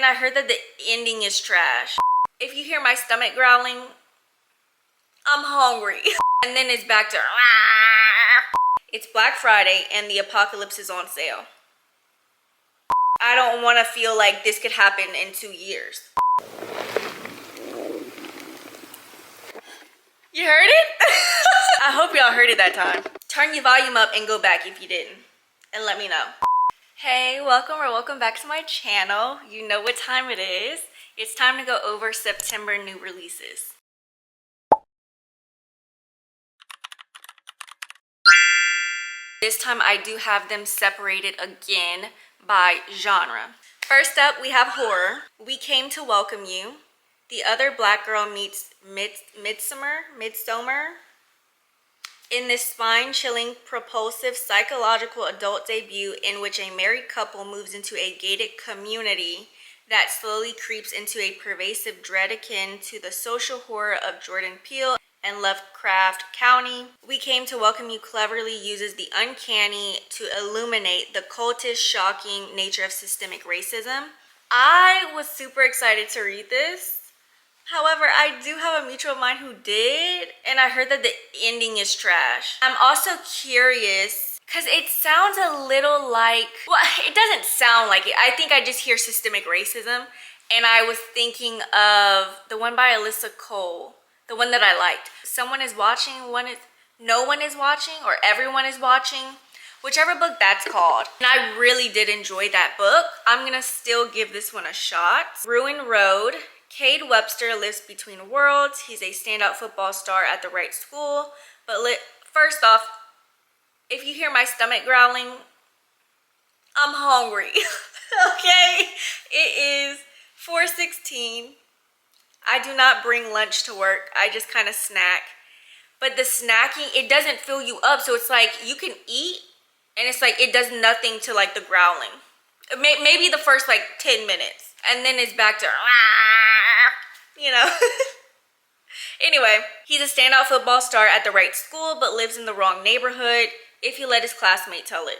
And I heard that the ending is trash. If you hear my stomach growling, I'm hungry. And then it's back to it's Black Friday and the apocalypse is on sale. I don't want to feel like this could happen in 2 years. You heard it? I hope y'all heard it that time. Turn your volume up and go back if you didn't. And let me know. Hey, welcome back to my channel. You know what time it is. It's time to go over September new releases. This time I do have them separated again by genre. First up, we have horror. We Came to Welcome You. The Other Black Girl Meets Midsommar. In this spine-chilling, propulsive, psychological adult debut in which a married couple moves into a gated community that slowly creeps into a pervasive dread akin to the social horror of Jordan Peele and Lovecraft Country, We Came to Welcome You cleverly uses the uncanny to illuminate the cultish, shocking nature of systemic racism. I was super excited to read this. However, I do have a mutual of mine who did, and I heard that the ending is trash. I'm also curious, because it sounds a little like, well, it doesn't sound like it. I think I just hear systemic racism, and I was thinking of the one by Alyssa Cole, the one that I liked. Someone is watching, no one is watching, or everyone is watching, whichever book that's called. And I really did enjoy that book. I'm gonna still give this one a shot. Ruined Road. Cade Webster lives between worlds. He's a standout football star at the right school. But first off, if you hear my stomach growling, I'm hungry. Okay? It is 4:16. I do not bring lunch to work. I just kind of snack. But the snacking, it doesn't fill you up. So it's like you can eat and it's like it does nothing to like the growling. Maybe the first like 10 minutes. And then it's back to, you know. Anyway, he's a standout football star at the right school, but lives in the wrong neighborhood, if he let his classmate tell it.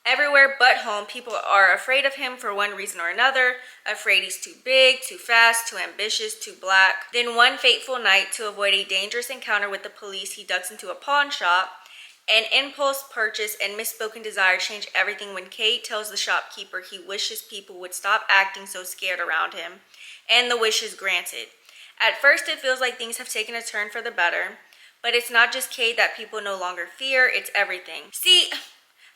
Everywhere but home, people are afraid of him for one reason or another. Afraid he's too big, too fast, too ambitious, too black. Then one fateful night, to avoid a dangerous encounter with the police, he ducks into a pawn shop. An impulse purchase and misspoken desire change everything when Kate tells the shopkeeper he wishes people would stop acting so scared around him, and the wish is granted. At first, it feels like things have taken a turn for the better, but it's not just Kate that people no longer fear, it's everything. See,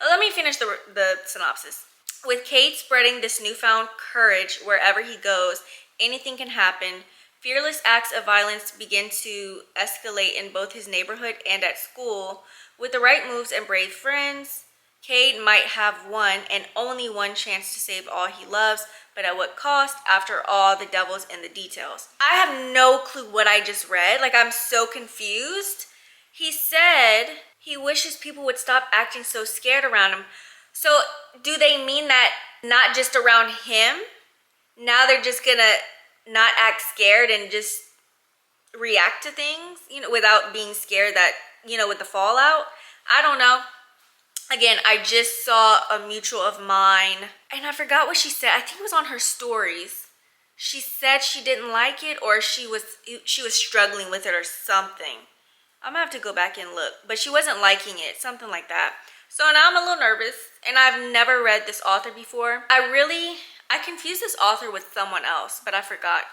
let me finish the synopsis. With Kate spreading this newfound courage wherever he goes, anything can happen. Fearless acts of violence begin to escalate in both his neighborhood and at school. With the right moves and brave friends, Cade might have one and only one chance to save all he loves, but at what cost? After all, the devil's in the details. I have no clue what I just read. Like, I'm so confused. He said he wishes people would stop acting so scared around him. So do they mean that not just around him? Now they're just gonna not act scared and just react to things, you know, without being scared that, you know, with the fallout? I don't know. Again, I just saw a mutual of mine and I forgot what she said. I think it was on her stories. She said she didn't like it, or she was struggling with it or something. I'm gonna have to go back and look, but she wasn't liking it, something like that. So now I'm a little nervous, and I've never read this author before. I confused this author with someone else, but I forgot.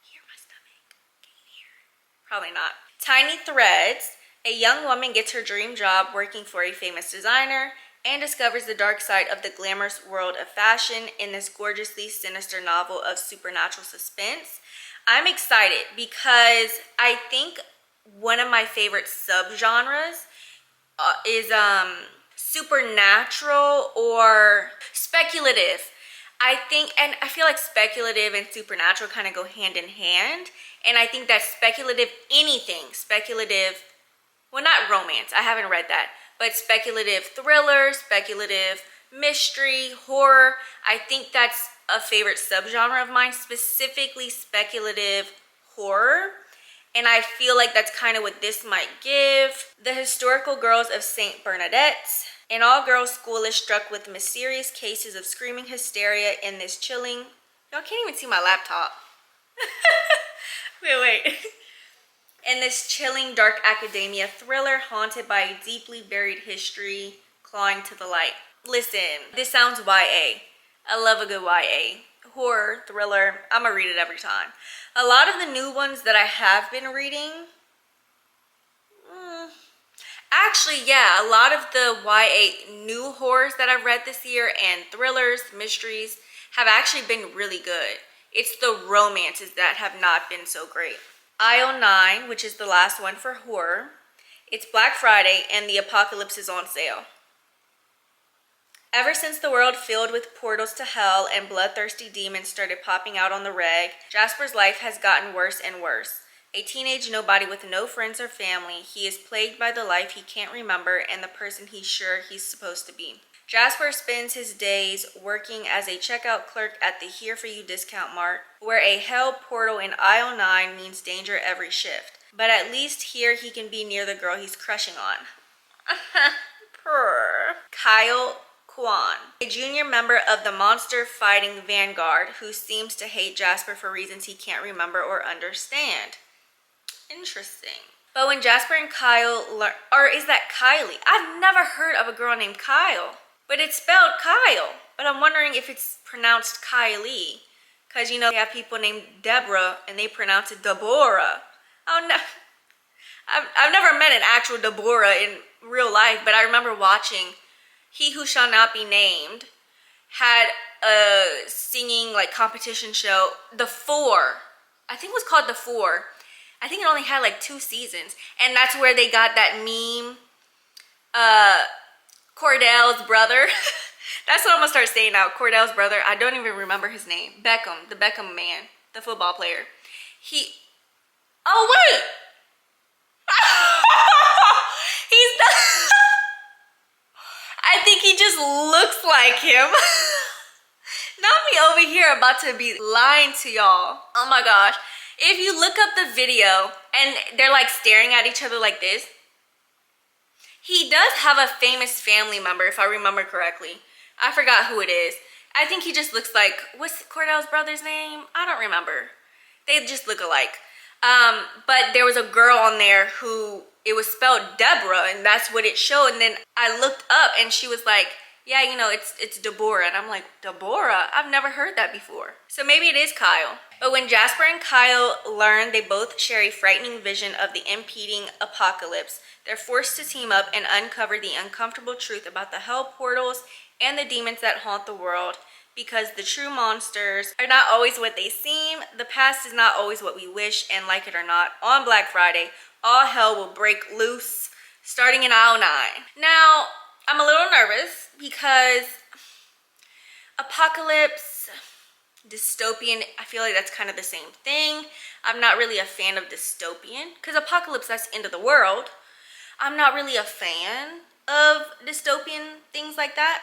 Hear my stomach? Can you hear it? Probably not. Tiny Threads. A young woman gets her dream job working for a famous designer and discovers the dark side of the glamorous world of fashion in this gorgeously sinister novel of supernatural suspense. I'm excited because I think one of my favorite subgenres is supernatural or speculative. I think, and I feel like speculative and supernatural kind of go hand in hand. And I think that speculative, well, not romance, I haven't read that, but speculative thriller, speculative mystery, horror, I think that's a favorite subgenre of mine, specifically speculative horror. And I feel like that's kind of what this might give. The Historical Girls of St. Bernadette. An all-girls school is struck with mysterious cases of screaming hysteria in this chilling Y'all can't even see my laptop. Wait. In this chilling, dark academia thriller haunted by a deeply buried history clawing to the light. Listen, this sounds YA. I love a good YA. Horror, thriller, I'm gonna read it every time. A lot of the new ones that I have been reading, actually, yeah, a lot of the YA new horrors that I've read this year and thrillers, mysteries have actually been really good. It's the romances that have not been so great. Aisle 9, which is the last one for horror. It's Black Friday and the apocalypse is on sale. Ever since the world filled with portals to hell and bloodthirsty demons started popping out on the reg, Jasper's life has gotten worse and worse. A teenage nobody with no friends or family, he is plagued by the life he can't remember and the person he's sure he's supposed to be. Jasper spends his days working as a checkout clerk at the Here For You discount mart, where a hell portal in aisle 9 means danger every shift. But at least here he can be near the girl he's crushing on. Purr. Kyle Kwan, a junior member of the monster-fighting vanguard who seems to hate Jasper for reasons he can't remember or understand. Interesting. But when Jasper and Kyle learn, or is that Kylie? I've never heard of a girl named Kyle. But it's spelled Kyle. But I'm wondering if it's pronounced Kylie. Because, you know, they have people named Deborah and they pronounce it Deborah. Oh, no. I've never met an actual Deborah in real life. But I remember watching He Who Shall Not Be Named had a singing like competition show. The Four. I think it was called The Four. I think it only had like 2 seasons. And that's where they got that meme. Cordell's brother. That's what I'm gonna start saying now. Cordell's brother. I don't even remember his name. Beckham. The Beckham man. The football player. Oh, wait! He's the... I think he just looks like him. Not me over here about to be lying to y'all. Oh my gosh. If you look up the video and they're like staring at each other like this, he does have a famous family member, if I remember correctly. I forgot who it is. I think he just looks like, what's Cordell's brother's name? I don't remember. They just look alike. But there was a girl on there who, it was spelled Deborah, and that's what it showed. And then I looked up and she was like, yeah, you know, it's Deborah. And I'm like, Deborah? I've never heard that before. So maybe it is Kyle. But when Jasper and Kyle learn they both share a frightening vision of the impending apocalypse, they're forced to team up and uncover the uncomfortable truth about the hell portals and the demons that haunt the world. Because the true monsters are not always what they seem, the past is not always what we wish, and like it or not, on Black Friday, all hell will break loose, starting in aisle 9. Now, I'm a little nervous because apocalypse, dystopian, I feel like that's kind of the same thing. I'm not really a fan of dystopian, because apocalypse, that's end of the world. I'm not really a fan of dystopian things like that.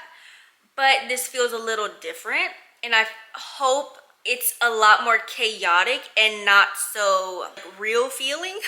But this feels a little different, and I hope it's a lot more chaotic and not so real feeling.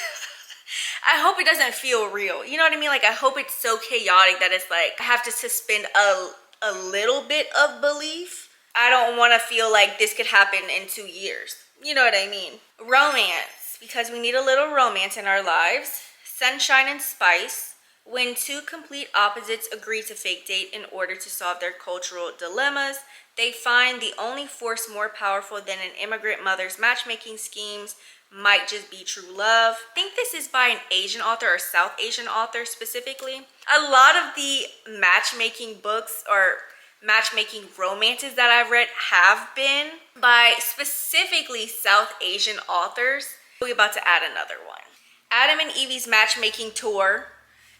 I hope it doesn't feel real. You know what I mean? Like, I hope it's so chaotic that it's like I have to suspend a little bit of belief. I don't want to feel like this could happen in 2 years. You know what I mean? Romance, because we need a little romance in our lives. Sunshine and spice. When 2 complete opposites agree to fake date in order to solve their cultural dilemmas, they find the only force more powerful than an immigrant mother's matchmaking schemes might just be true love. I think this is by an Asian author or South Asian author specifically. A lot of the matchmaking books or matchmaking romances that I've read have been by specifically South Asian authors. We're about to add another one. Adam and Evie's Matchmaking Tour.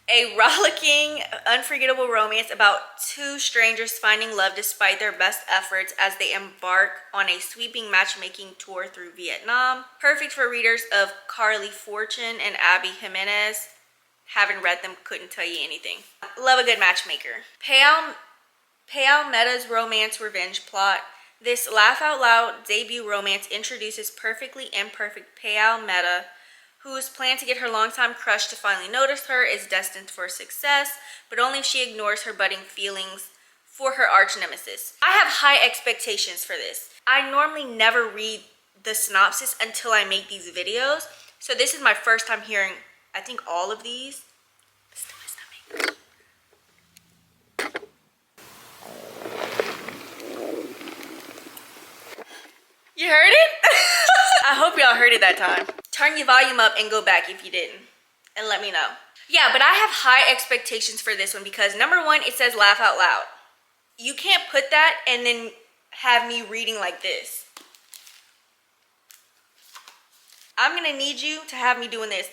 A rollicking, unforgettable romance about 2 strangers finding love despite their best efforts as they embark on a sweeping matchmaking tour through Vietnam. Perfect for readers of Carly Fortune and Abby Jimenez. Haven't read them, couldn't tell you anything. Love a good matchmaker. Payal Mehta's romance revenge plot. This laugh-out-loud debut romance introduces perfectly imperfect Payal Mehta, whose plan to get her longtime crush to finally notice her is destined for success, but only if she ignores her budding feelings for her arch nemesis. I have high expectations for this. I normally never read the synopsis until I make these videos. So this is my first time hearing, I think, all of these. You heard it? I hope y'all heard it that time. Turn your volume up and go back if you didn't, and let me know. Yeah, but I have high expectations for this one because number one, it says laugh out loud. You can't put that and then have me reading like this. I'm gonna need you to have me doing this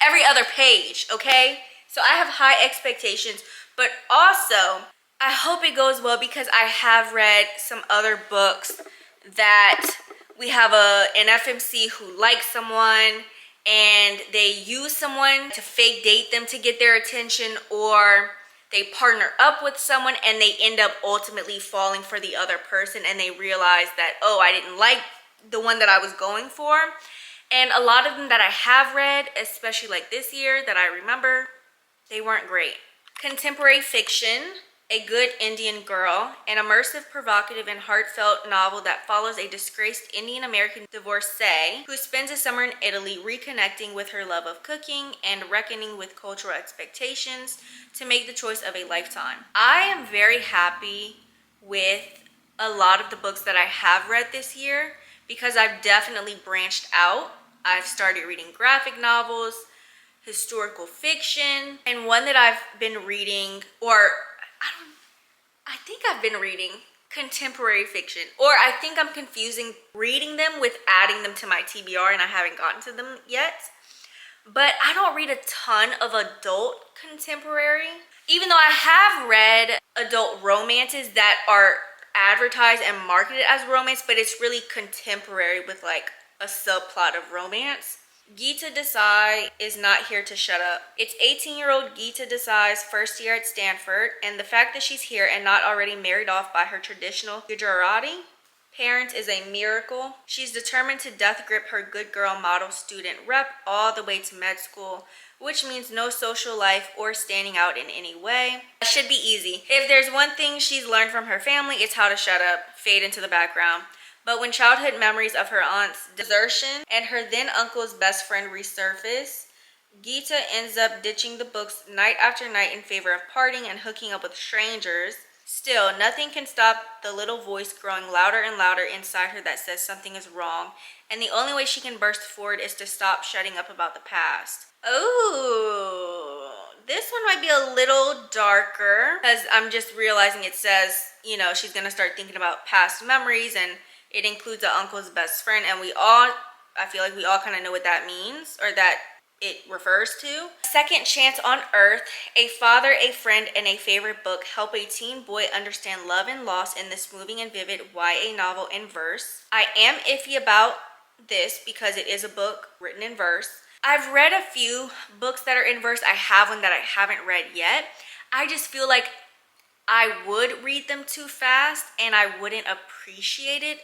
every other page, okay? So I have high expectations, but also I hope it goes well because I have read some other books that we have an FMC who likes someone and they use someone to fake date them to get their attention, or they partner up with someone and they end up ultimately falling for the other person and they realize that, oh, I didn't like the one that I was going for. And a lot of them that I have read, especially like this year that I remember, they weren't great. Contemporary fiction, A Good Indian Girl, an immersive, provocative, and heartfelt novel that follows a disgraced Indian American divorcee who spends a summer in Italy reconnecting with her love of cooking and reckoning with cultural expectations to make the choice of a lifetime. I am very happy with a lot of the books that I have read this year because I've definitely branched out. I've started reading graphic novels, historical fiction, and one that I've been reading, or I think I've been reading contemporary fiction, or I think I'm confusing reading them with adding them to my TBR and I haven't gotten to them yet. But I don't read a ton of adult contemporary, even though I have read adult romances that are advertised and marketed as romance, but it's really contemporary with like a subplot of romance. Geeta Desai is not here to shut up. It's 18-year-old Geeta Desai's first year at Stanford, and the fact that she's here and not already married off by her traditional Gujarati parents is a miracle. She's determined to death grip her good girl model student rep all the way to med school, which means no social life or standing out in any way. It should be easy. If there's one thing she's learned from her family, it's how to shut up, fade into the background. But when childhood memories of her aunt's desertion and her then uncle's best friend resurface, Geeta ends up ditching the books night after night in favor of partying and hooking up with strangers. Still, nothing can stop the little voice growing louder and louder inside her that says something is wrong, and the only way she can burst forward is to stop shutting up about the past. Oh, this one might be a little darker because I'm just realizing it says, you know, she's going to start thinking about past memories, and it includes the uncle's best friend, and I feel like we all kind of know what that means, or that it refers to. Second Chance on Earth, a father, a friend, and a favorite book help a teen boy understand love and loss in this moving and vivid YA novel in verse. I am iffy about this because it is a book written in verse. I've read a few books that are in verse. I have one that I haven't read yet. I just feel like I would read them too fast and I wouldn't appreciate it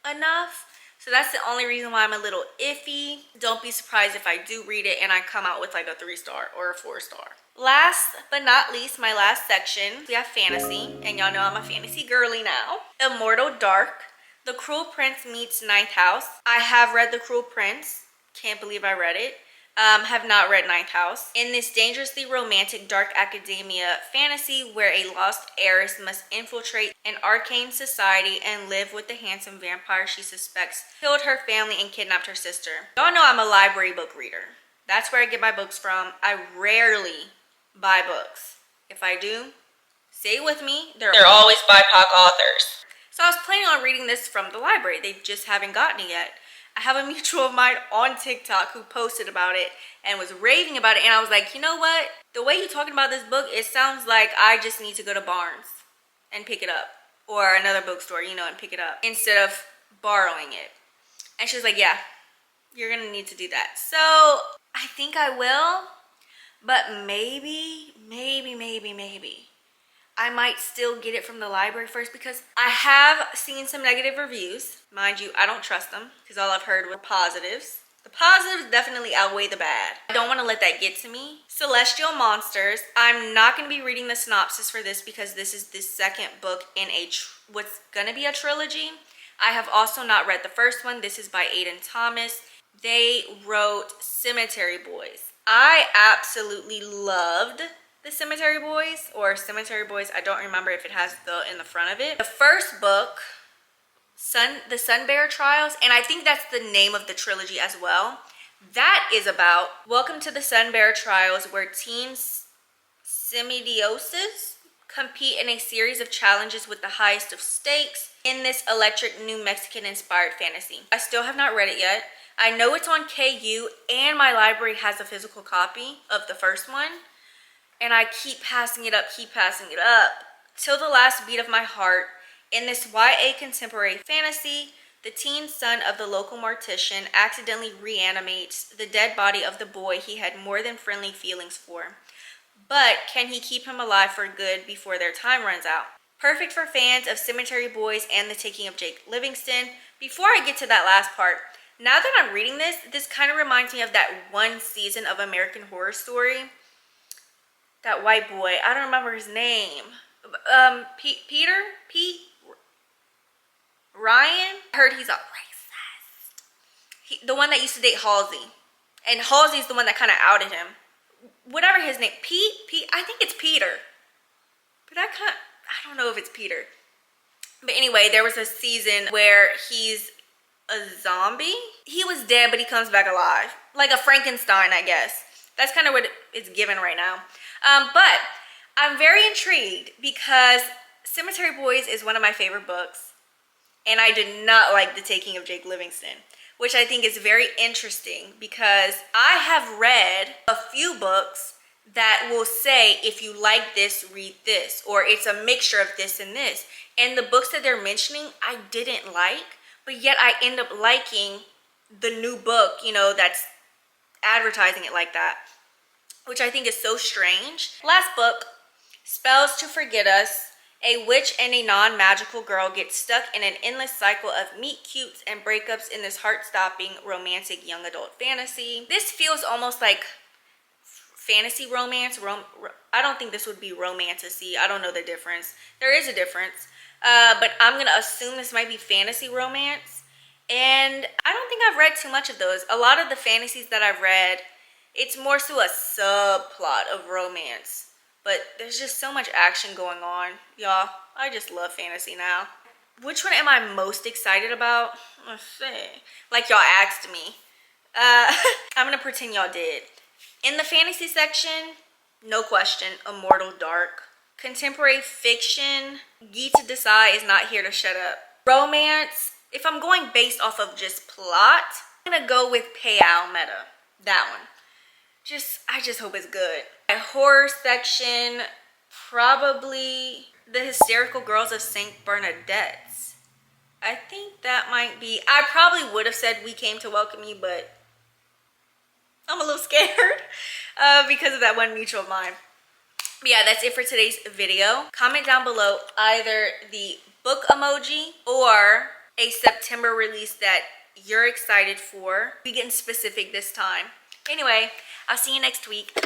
enough. So that's the only reason why I'm a little iffy. Don't be surprised if I do read it and I come out with like a 3-star or a 4-star. Last but not least, my last section, we have fantasy, and y'all know I'm a fantasy girly now. Immortal Dark, The Cruel Prince meets Ninth House. I have read The Cruel Prince. Can't believe I read it. Have not read Ninth House. In this dangerously romantic dark academia fantasy where a lost heiress must infiltrate an arcane society and live with the handsome vampire she suspects killed her family and kidnapped her sister. Y'all know I'm a library book reader. That's where I get my books from. I rarely buy books. If I do, say it with me, they're always BIPOC authors. So I was planning on reading this from the library. They just haven't gotten it yet. I have a mutual of mine on TikTok who posted about it and was raving about it, and I was like, you know what? The way you're talking about this book, it sounds like I just need to go to Barnes and pick it up, or another bookstore, you know, and pick it up instead of borrowing it. And she was like, yeah, you're gonna need to do that. So I think I will, but maybe I might still get it from the library first because I have seen some negative reviews. Mind you, I don't trust them because all I've heard were positives. The positives definitely outweigh the bad. I don't want to let that get to me. Celestial Monsters. I'm not going to be reading the synopsis for this because this is the second book in what's going to be a trilogy. I have also not read the first one. This is by Aiden Thomas. They wrote Cemetery Boys. I absolutely loved the Cemetery Boys, or Cemetery Boys. I don't remember if it has the in the front of it. The first book, the Sunbear Trials, and I think that's the name of the trilogy as well. That is about welcome to the Sunbear Trials, where teens semidiosis compete in a series of challenges with the highest of stakes in this electric New Mexican inspired fantasy. I still have not read it yet. I know it's on KU and my library has a physical copy of the first one, and I keep passing it up till the last beat of my heart. In this YA contemporary fantasy, the teen son of the local mortician accidentally reanimates the dead body of the boy he had more than friendly feelings for. But can he keep him alive for good before their time runs out? Perfect for fans of Cemetery Boys and The Taking of Jake Livingston. Before I get to that last part, now that I'm reading this kind of reminds me of that one season of American Horror Story. That white boy, I don't remember his name. Ryan? I heard he's a racist. The one that used to date Halsey. And Halsey's the one that kind of outed him. Whatever his name. I think it's Peter. But I don't know if it's Peter. But anyway, there was a season where he's a zombie. He was dead, but he comes back alive. Like a Frankenstein, I guess. That's kind of what it's given right now. But I'm very intrigued because Cemetery Boys is one of my favorite books. And I did not like The Taking of Jake Livingston, which I think is very interesting because I have read a few books that will say, if you like this, read this, or it's a mixture of this and this. And the books that they're mentioning, I didn't like, but yet I end up liking the new book, you know, that's advertising it like that, which I think is so strange. Last book, Spells to Forget Us. A witch and a non-magical girl get stuck in an endless cycle of meet cutes and breakups in this heart-stopping romantic young adult fantasy. This feels almost like fantasy romance. I don't think this would be romantasy. I don't know the difference. There is a difference. But I'm going to assume this might be fantasy romance. And I don't think I've read too much of those. A lot of the fantasies that I've read, it's more so a subplot of romance. But there's just so much action going on. Y'all, I just love fantasy now. Which one am I most excited about? Let's see. Like y'all asked me. I'm going to pretend y'all did. In the fantasy section, no question, Immortal Dark. Contemporary fiction, Gita Desai is not here to shut up. Romance, if I'm going based off of just plot, I'm going to go with Payal Meta. That one. I just hope it's good. My horror section, probably The Hysterical Girls of St. Bernadette's. I think that might be, I probably would have said We Came to Welcome You, but I'm a little scared because of that one mutual mind. But yeah, that's it for today's video. Comment down below either the book emoji or a September release that you're excited for. We're getting specific this time. Anyway, I'll see you next week.